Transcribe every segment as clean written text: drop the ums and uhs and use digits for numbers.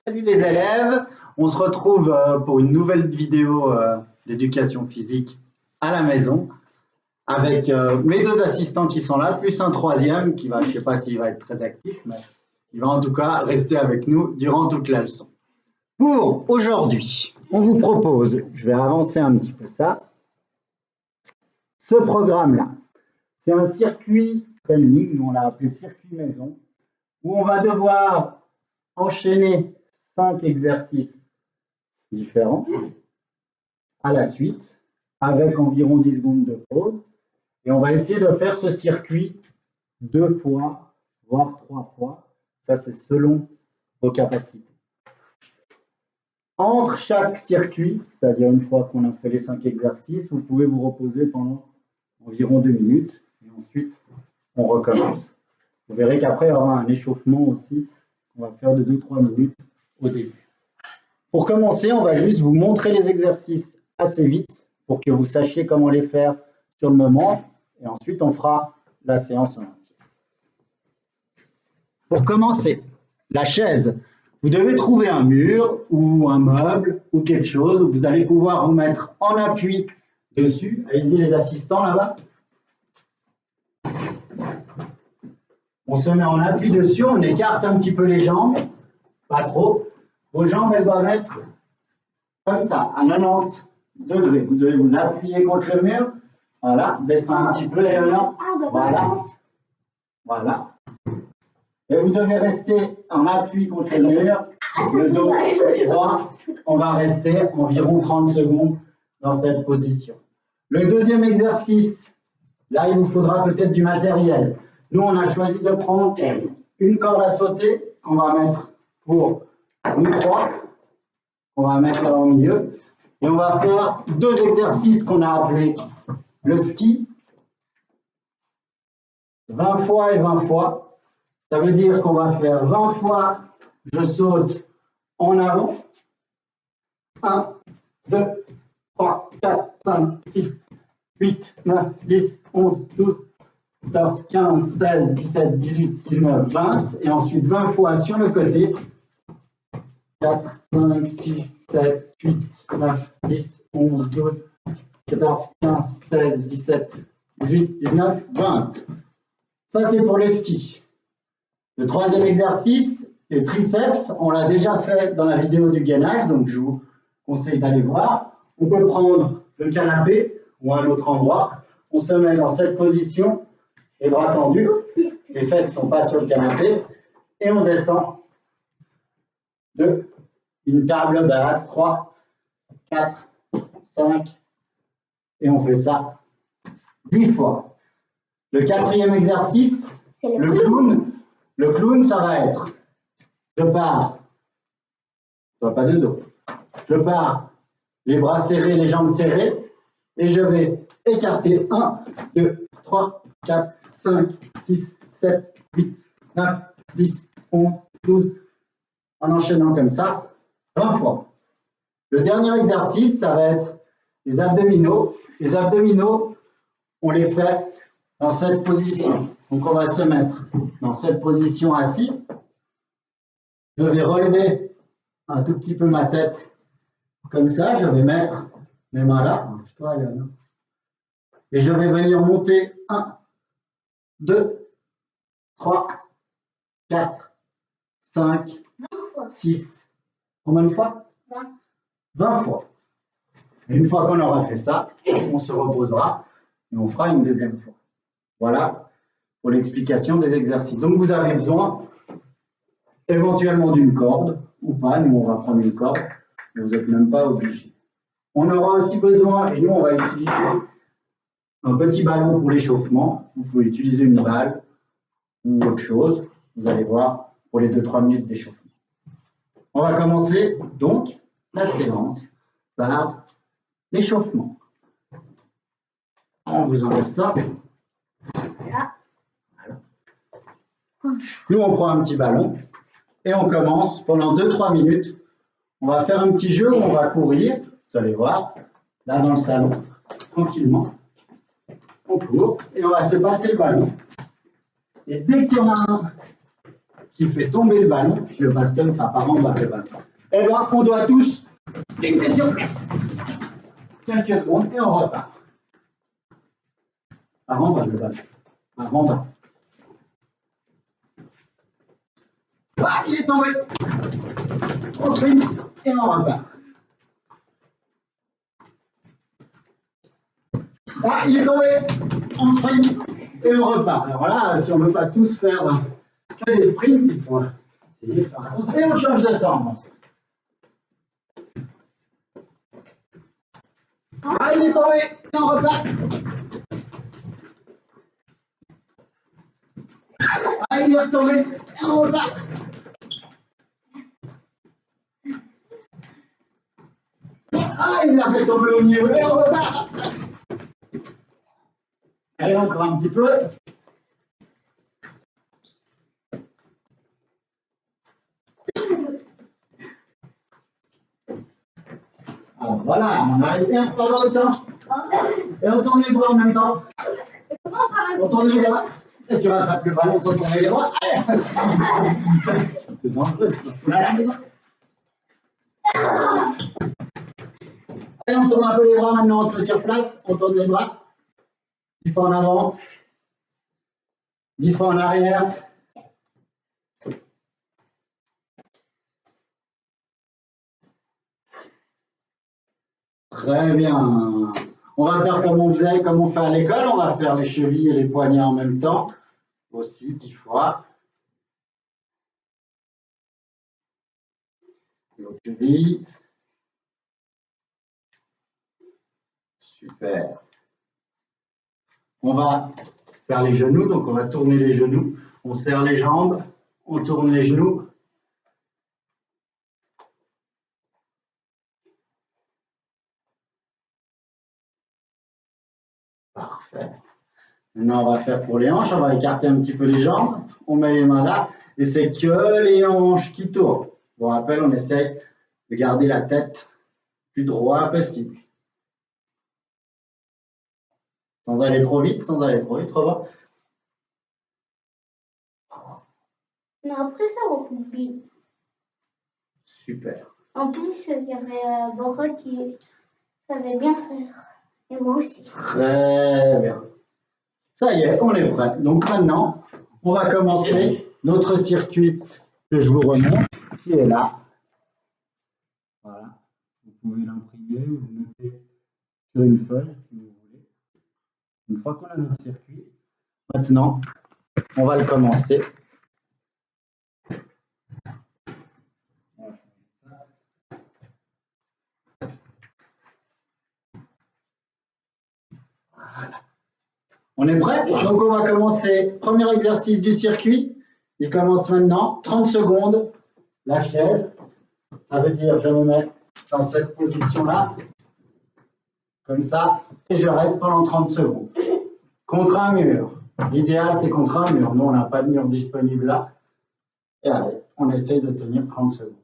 Salut les élèves, on se retrouve pour une nouvelle vidéo d'éducation physique à la maison avec mes deux assistants qui sont là, plus un troisième qui va, je ne sais pas s'il va être très actif, mais il va en tout cas rester avec nous durant toute la leçon. Pour aujourd'hui, on vous propose, je vais avancer un petit peu ça, ce programme-là. C'est un circuit training, on l'a appelé circuit maison, où on va devoir enchaîner 5 exercices différents à la suite, avec environ 10 secondes de pause. Et on va essayer de faire ce circuit 2 fois, voire 3 fois. Ça, c'est selon vos capacités. Entre chaque circuit, c'est-à-dire une fois qu'on a fait les 5 exercices, vous pouvez vous reposer pendant environ 2 minutes. Et ensuite, on recommence. Vous verrez qu'après, il y aura un échauffement aussi. On va faire de 2-3 minutes au début. Pour commencer, on va juste vous montrer les exercices assez vite pour que vous sachiez comment les faire sur le moment. Et ensuite, on fera la séance en entier. Pour commencer, la chaise. Vous devez trouver un mur ou un meuble ou quelque chose où vous allez pouvoir vous mettre en appui dessus. Allez-y les assistants là-bas. On se met en appui dessus, on écarte un petit peu les jambes, pas trop. Vos jambes, elles doivent être comme ça, à 90 degrés. Vous devez vous appuyer contre le mur. Voilà, descendre un petit peu et là. Voilà. Voilà. Et vous devez rester en appui contre le mur, le dos droit. On va rester environ 30 secondes dans cette position. Le deuxième exercice, là, il vous faudra peut-être du matériel. Nous, on a choisi de prendre une corde à sauter qu'on va mettre pour nous trois. On va mettre là au milieu. Et on va faire 2 exercices qu'on a appelés le ski. 20 fois et 20 fois. Ça veut dire qu'on va faire 20 fois, je saute en avant. 1, 2, 3, 4, 5, 6, 8, 9, 10, 11, 12, 14, 15, 16, 17, 18, 19, 20. Et ensuite 20 fois sur le côté. 4, 5, 6, 7, 8, 9, 10, 11, 12, 14, 15, 16, 17, 18, 19, 20. Ça, c'est pour le ski. Le troisième exercice, les triceps, on l'a déjà fait dans la vidéo du gainage, donc je vous conseille d'aller voir. On peut prendre le canapé ou un autre endroit. On se met dans cette position, les bras tendus, les fesses ne sont pas sur le canapé, et on descend de une table basse, 3, 4, 5, et on fait ça 10 fois. Le quatrième exercice, le clown. Le clown, ça va être, je pars, pas de dos, je pars, les bras serrés, les jambes serrées, et je vais écarter 1, 2, 3, 4, 5, 6, 7, 8, 9, 10, 11, 12, en enchaînant comme ça, 20 fois. Le dernier exercice, ça va être les abdominaux. Les abdominaux, on les fait dans cette position. Donc, on va se mettre dans cette position assis. Je vais relever un tout petit peu ma tête comme ça. Je vais mettre mes mains là. Et je vais venir monter 1, 2, 3, 4, 5, 6. Combien de fois 20 fois. Et une fois qu'on aura fait ça, on se reposera et on fera une deuxième fois. Voilà pour l'explication des exercices. Donc vous avez besoin éventuellement d'une corde ou pas. Nous, on va prendre une corde, mais vous n'êtes même pas obligé. On aura aussi besoin, et nous, on va utiliser un petit ballon pour l'échauffement. Vous pouvez utiliser une balle ou autre chose. Vous allez voir pour les 2-3 minutes d'échauffement. On va commencer donc la séance par l'échauffement. On vous enlève ça. Voilà. Nous, on prend un petit ballon et on commence pendant 2-3 minutes. On va faire un petit jeu où on va courir. Vous allez voir, là dans le salon, tranquillement. On court et on va se passer le ballon. Et dès qu'il y en a un qui fait tomber le ballon, puis le passe comme ça, par en bas le ballon. Et bien, on doit tous rester sur place. Quelques secondes et on repart. Par en bas le ballon. Par en bas. Ah, il est tombé. On sprint et on repart. Ah, il est tombé. On sprint et on repart. Alors là, si on ne veut pas tous faire que des sprints, il faut essayer de faire attention. Et on change de sens. Ah, il est tombé. Et on repart. Ah, il est retombé. Et on repart. Ah, il l'a fait tomber au niveau. Et on repart. Allez, encore un petit peu. Alors voilà, on arrête et on repart dans l'autre sens. Et on tourne les bras en même temps. On tourne les bras. Et tu rattrapes le ballon sans tourner les bras. Allez. C'est dangereux, c'est parce qu'on est à la maison. Allez, on tourne un peu les bras maintenant, on se met sur place. On tourne les bras. 10 fois en avant. 10 fois en arrière. Très bien. On va faire comme on faisait, comme on fait à l'école. On va faire les chevilles et les poignets en même temps. Aussi 10 fois. L'autre cheville. Super. On va faire les genoux, donc on va tourner les genoux. On serre les jambes, on tourne les genoux. Parfait. Maintenant, on va faire pour les hanches. On va écarter un petit peu les jambes. On met les mains là. Et c'est que les hanches qui tournent. Je vous rappelle, on essaye de garder la tête plus droit possible. Sans aller trop vite, sans aller trop vite. Revoir. Mais après ça, on oublie. Super. En plus, il y avait Bora qui savait bien faire. Et moi aussi. Très bien. Ça y est, on est prêt. Donc maintenant, on va commencer notre circuit que je vous remonte, qui est là. Voilà. Vous pouvez l'imprimer ou le noter sur une feuille si vous voulez. Une fois qu'on a notre circuit, maintenant, on va le commencer. Voilà. On est prêt? Donc on va commencer. Premier exercice du circuit. Il commence maintenant. 30 secondes. La chaise. Ça veut dire je me mets dans cette position-là. Comme ça. Et je reste pendant 30 secondes. Contre un mur. L'idéal, c'est contre un mur. Nous, on n'a pas de mur disponible là. Et allez, on essaye de tenir 30 secondes.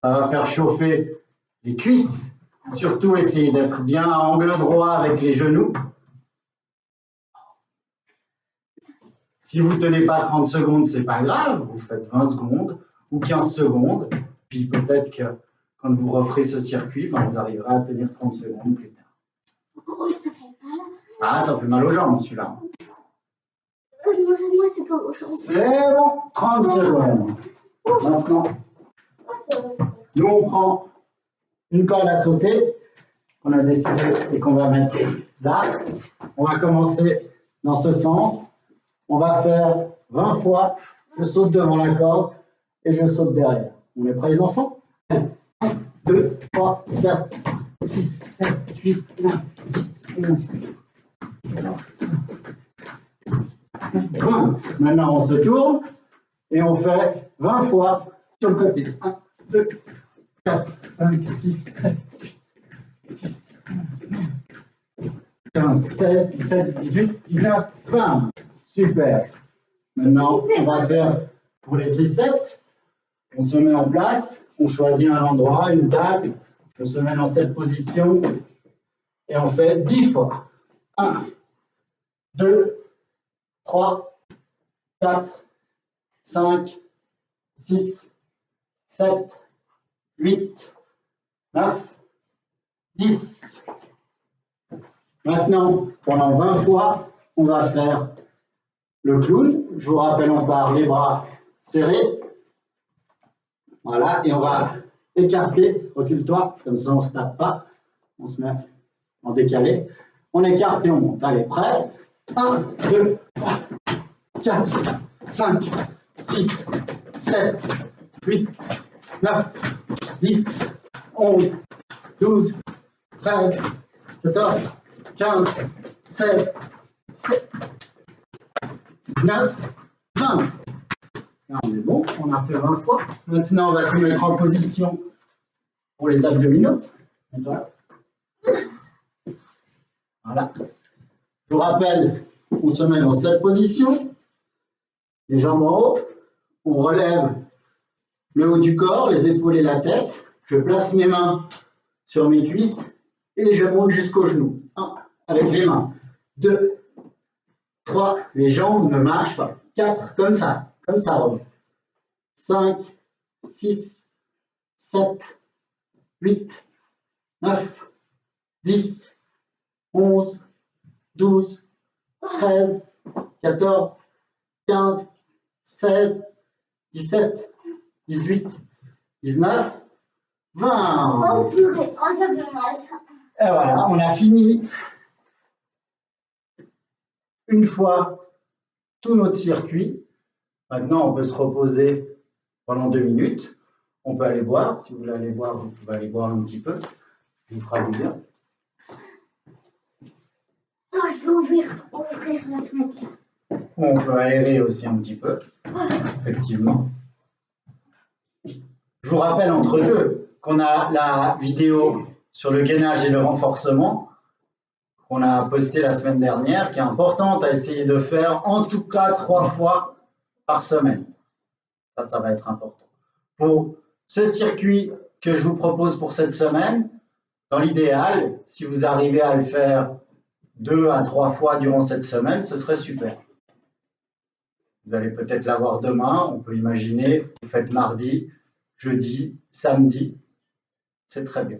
Ça va faire chauffer les cuisses. Surtout, essayez d'être bien à angle droit avec les genoux. Si vous ne tenez pas 30 secondes, ce n'est pas grave. Vous faites 20 secondes ou 15 secondes. Puis peut-être que quand vous referez ce circuit, ben, vous arriverez à tenir 30 secondes plus tard. Oh, ça fait mal. Ah, ça fait mal aux jambes, celui-là. Moi, c'est pas aux jambes. C'est bon, 30 secondes. Maintenant, nous, on prend une corde à sauter qu'on a décidé et qu'on va mettre là. On va commencer dans ce sens. On va faire 20 fois. Je saute devant la corde et je saute derrière. On est prêts, les enfants? 1, 2, 3, 4, 6, 7, 8, 9, 10, 11, 20. Maintenant, on se tourne et on fait 20 fois sur le côté. 1, 2, 4, 5, 6, 7, 8, 10, 15, 16, 17, 18, 19, 20. Super. Maintenant, on va faire pour les triceps. On se met en place, on choisit un endroit, une table, on se met dans cette position et on fait 10 fois. 1, 2, 3, 4, 5, 6, 7, 8, 9, 10. Maintenant, pendant 20 fois, on va faire le clown. Je vous rappelle, on part les bras serrés. Voilà, et on va écarter. Recule-toi, comme ça on ne se tape pas. On se met en décalé. On écarte et on monte. Allez, prêt? 1, 2, 3, 4, 5, 6, 7, 8, 9, 10, 11, 12, 13, 14, 15, 16, 17, 19, 20. Là, on est bon, on a fait 20 fois. Maintenant, on va se mettre en position pour les abdominaux. Voilà. Je vous rappelle, on se met dans cette position. Les jambes en haut. On relève le haut du corps, les épaules et la tête. Je place mes mains sur mes cuisses et je monte jusqu'aux genoux. 1, avec les mains. 2, 3, les jambes ne marchent pas. 4, comme ça, Rob. 5, 6, 7, 8, 9, 10, 11, 12, 13, 14, 15, 16, 17, 18, 19, 20. Oh purée, oh ça fait mal ça. Et voilà, on a fini une fois tout notre circuit. Maintenant, on peut se reposer pendant 2 minutes. On peut aller boire. Si vous voulez aller boire, vous pouvez aller boire un petit peu. Ça vous fera du bien. Oh, je vais ouvrir la fenêtre là. On peut aérer aussi un petit peu, effectivement. Je vous rappelle entre deux qu'on a la vidéo sur le gainage et le renforcement qu'on a postée la semaine dernière, qui est importante à essayer de faire en tout cas 3 fois par semaine. Ça va être important. Pour ce circuit que je vous propose pour cette semaine, dans l'idéal, si vous arrivez à le faire 2 à 3 fois durant cette semaine, ce serait super. Vous allez peut-être l'avoir demain, on peut imaginer, vous faites mardi, jeudi, samedi, c'est très bien.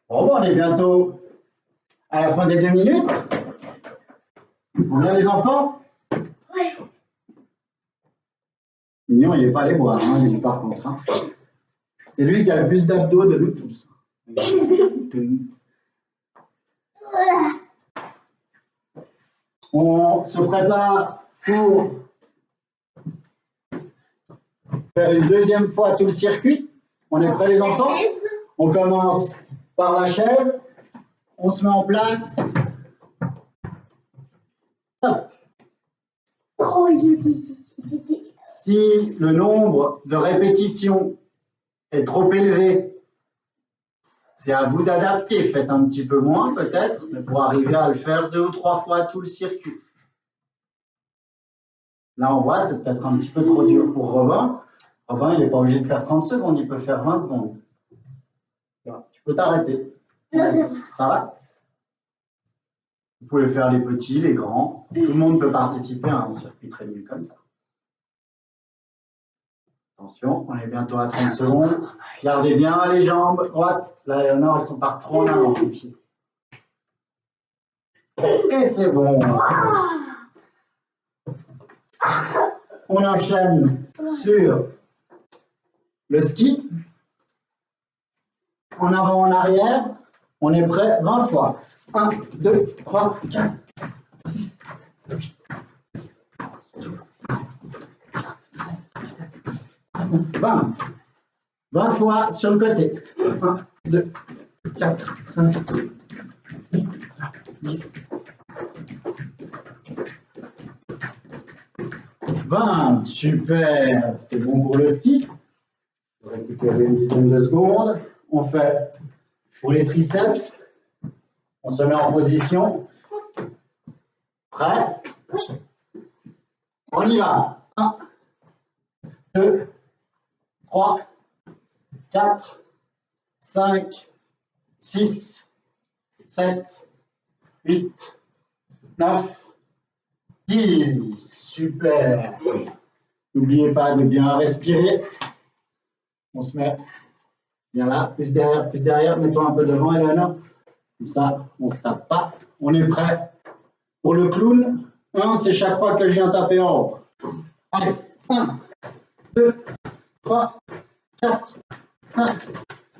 Bon, on est bientôt à la fin des 2 minutes. On a les enfants? Ouais. Mignon, il n'est pas allé boire, hein, lui, par contre. Hein. C'est lui qui a le plus d'abdos de nous tous. On se prépare pour faire une deuxième fois tout le circuit. On est prêts les enfants? On commence par la chaise. On se met en place. Hop. Si le nombre de répétitions est trop élevé, c'est à vous d'adapter. Faites un petit peu moins peut-être, mais pour arriver à le faire 2 ou 3 fois tout le circuit. Là, on voit, c'est peut-être un petit peu trop dur pour Robin. Robin, il n'est pas obligé de faire 30 secondes, il peut faire 20 secondes. Tu peux t'arrêter. Ça va? Vous pouvez faire les petits, les grands. Tout le monde peut participer à un circuit très nul comme ça. Attention, on est bientôt à 30 secondes. Gardez bien les jambes droites. Là, non, elles sont pas trop en avant, les pieds. Et c'est bon. On enchaîne sur le ski. En avant, en arrière. On est prêt 20 fois. 1, 2, 3, 4, 6, 8, 20. 20 fois sur le côté. 1, 2, 4, 5, 8, 10. 20. Super. C'est bon pour le ski. On va récupérer une dizaine de secondes. On fait pour les triceps. On se met en position. Prêt? On y va. 1, 2, 3, 4, 5, 6, 7, 8, 9, 10. Super. N'oubliez pas de bien respirer. On se met bien là, plus derrière. Mettons un peu devant, Eleanor. Comme ça, on ne se tape pas. On est prêt pour le clown. 1, c'est chaque fois que je viens taper en haut. Allez, 1, 2, 3, 4, 5,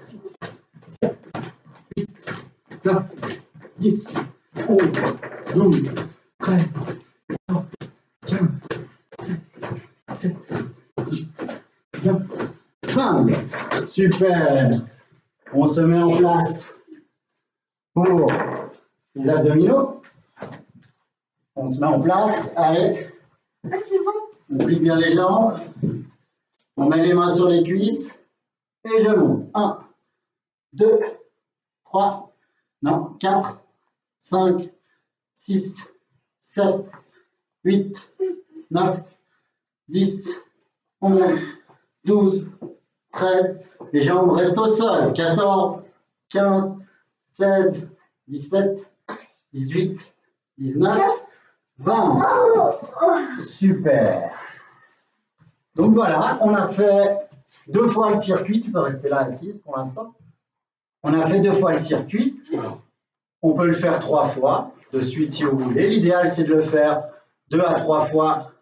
6, 7, 8, 9, 10, 11, 12, 13, 14, 15, 16, 17, 18, 19, 20. Super. On se met en place pour les abdominaux. On se met en place. Allez. On plie bien les jambes. On met les mains sur les cuisses. Et je monte. 1, 2, 3, non, 4, 5, 6, 7, 8, 9, 10, 11, 12, 13. Les jambes restent au sol. 14, 15, 16, 17, 18, 19, 20. Super. Donc voilà, on a fait 2 fois le circuit. Tu peux rester là assise pour l'instant. On a fait 2 fois le circuit. On peut le faire 3 fois de suite si vous voulez. L'idéal, c'est de le faire 2 à 3 fois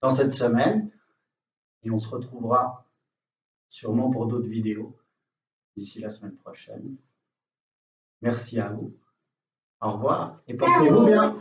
dans cette semaine. Et on se retrouvera sûrement pour d'autres vidéos d'ici la semaine prochaine. Merci à vous. Au revoir et portez-vous bien.